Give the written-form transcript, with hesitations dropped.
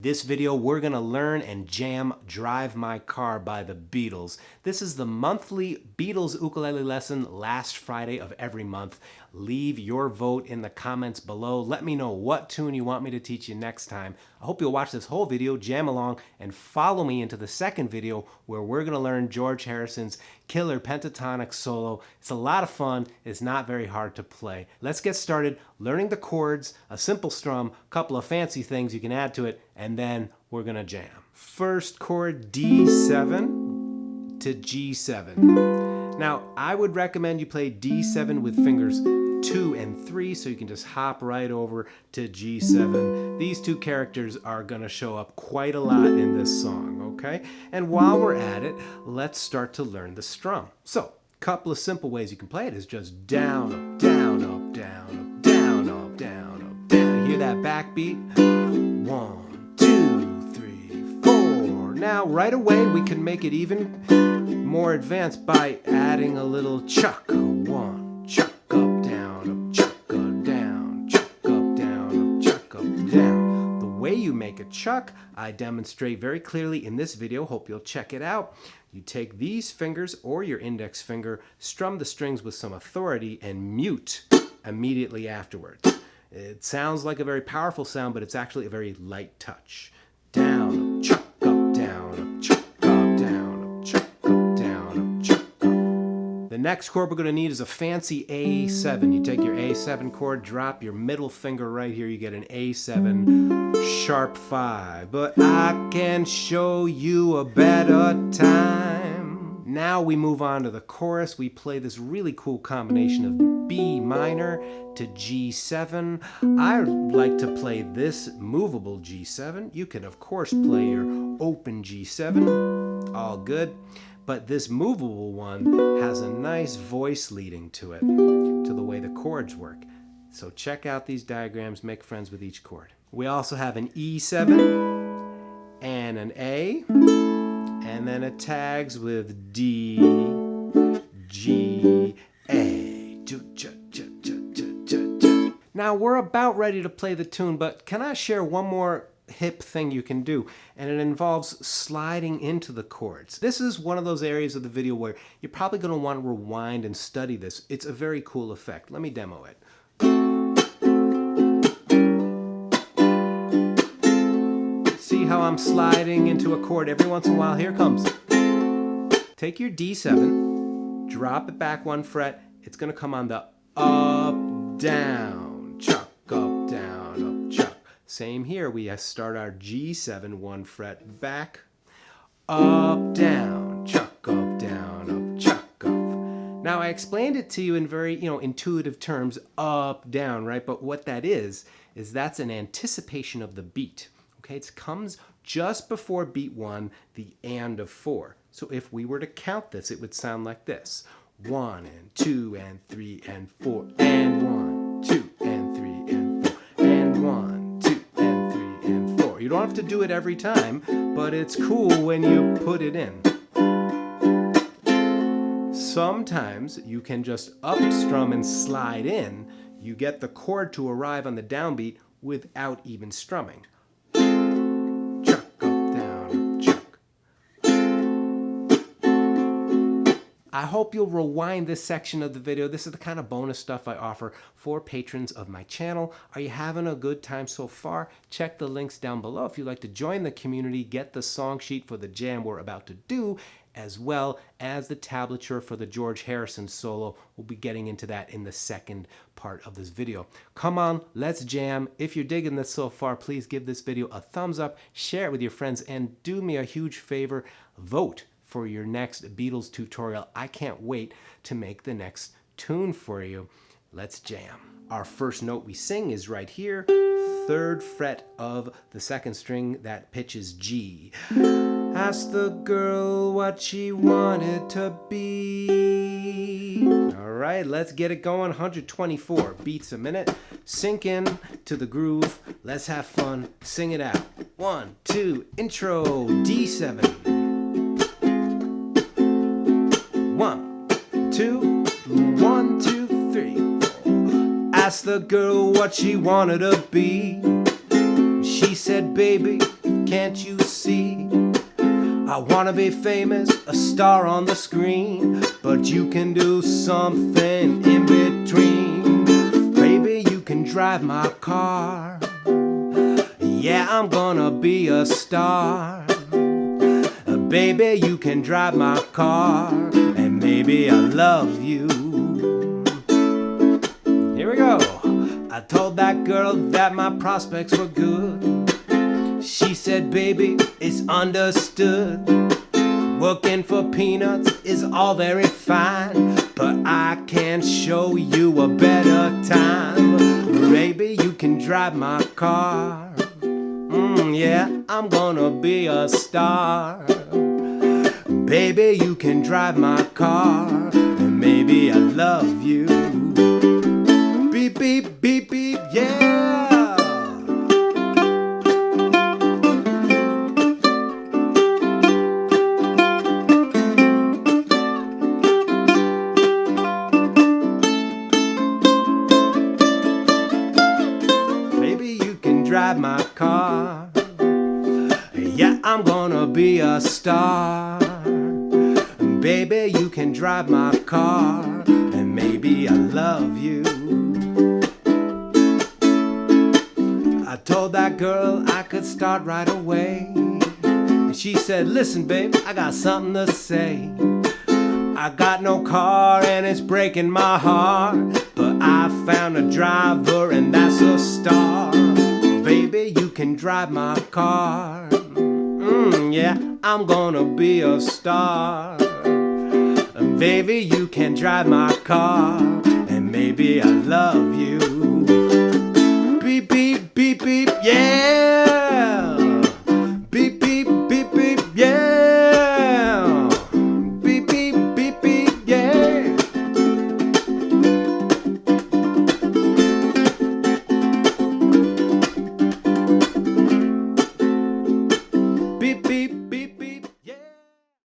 This video, we're gonna learn and jam Drive My Car by the Beatles. This is the monthly Beatles ukulele lesson last Friday of every month. Leave your vote in the comments below. Let me know what tune you want me to teach you next time. I hope you'll watch this whole video, jam along, and follow me into the second video where we're gonna learn George Harrison's killer pentatonic solo. It's a lot of fun. It's not very hard to play. Let's get started learning the chords, a simple strum, a couple of fancy things you can add to it, and then we're gonna jam. First chord, D7 to G7. Now, I would recommend you play D7 with fingers 2 and 3, so you can just hop right over to G7. These two characters are gonna show up quite a lot in this song, okay? And while we're at it, let's start to learn the strum. So, a couple of simple ways you can play it is just down, up, down, up, down, up, down, up, down, up, down. Hear that backbeat? 1, 2, 3, 4. Now, right away, we can make it even more advanced by adding a little chuck. 1, chuck, up, down, up, chuck, up, down, chuck, up, down, up, chuck, up, down. The way you make a chuck, I demonstrate very clearly in this video. Hope you'll check it out. You take these fingers or your index finger, strum the strings with some authority, and mute immediately afterwards. It sounds like a very powerful sound, but it's actually a very light touch. Down, up, chuck, up, down, up, chuck, up, down, up, chuck, up, down, up, chuck, up. The next chord we're going to need is a fancy A7. You take your A7 chord, drop your middle finger right here, you get an A7 sharp 5. But I can show you a better time. Now we move on to the chorus. We play this really cool combination of B minor to G7. I like to play this movable G7. You can of course play your open G7, all good. But this movable one has a nice voice leading to it, to the way the chords work. So check out these diagrams, make friends with each chord. We also have an E7 and an A, and then it tags with D, G, A. Now we're about ready to play the tune, but can I share one more hip thing you can do? And it involves sliding into the chords. This is one of those areas of the video where you're probably going to want to rewind and study this. It's a very cool effect. Let me demo it. See how I'm sliding into a chord every once in a while? Here it comes. Take your D7, drop it back 1 fret. It's going to come on the up, down, chuck, up, down, up, chuck. Same here, we start our G7 1 fret back, up, down, chuck, up, down, up, chuck, up. Now I explained it to you in very, intuitive terms, up, down, right? But what that is that's an anticipation of the beat. Okay, it comes just before beat 1, the and of 4. So if we were to count this, it would sound like this. 1 and 2 and 3 and 4 and 1, 2 and 3 and 4 and 1, 2 and 3 and 4. You don't have to do it every time, but it's cool when you put it in. Sometimes you can just up strum and slide in. You get the chord to arrive on the downbeat without even strumming. I hope you'll rewind this section of the video. This is the kind of bonus stuff I offer for patrons of my channel. Are you having a good time so far? Check the links down below if you'd like to join the community, get the song sheet for the jam we're about to do, as well as the tablature for the George Harrison solo. We'll be getting into that in the second part of this video. Come on, let's jam. If you're digging this so far, please give this video a thumbs up, share it with your friends, and do me a huge favor, vote for your next Beatles tutorial. I can't wait to make the next tune for you. Let's jam. Our first note we sing is right here, 3rd fret of the 2nd string. That pitch is G. Asked the girl what she wanted to be. All right, let's get it going. 124 beats a minute. Sink in to the groove. Let's have fun. Sing it out. 1, 2, intro, D7. 1, 2, 1, 2, 3, 4. Asked the girl what she wanted to be. She said, baby, can't you see? I wanna be famous, a star on the screen, but you can do something in between. Baby, you can drive my car. Yeah, I'm gonna be a star. Baby, you can drive my car, and maybe I love you. Here we go. I told that girl that my prospects were good. She said, baby, it's understood. Working for peanuts is all very fine, but I can show you a better time. Baby, you can drive my car. Yeah, I'm gonna be a star. Baby, you can drive my car, and maybe I love you. Beep, beep, beep, beep, yeah. Baby, you can drive my car. Yeah, I'm gonna be a star. Baby, you can drive my car, and maybe I love you. I told that girl I could start right away, and she said, listen, babe, I got something to say. I got no car and it's breaking my heart, but I found a driver and that's a star. Baby, you can drive my car. Yeah, I'm gonna be a star. Baby, you can drive my car, and maybe I love you. Beep, beep, beep, beep, yeah.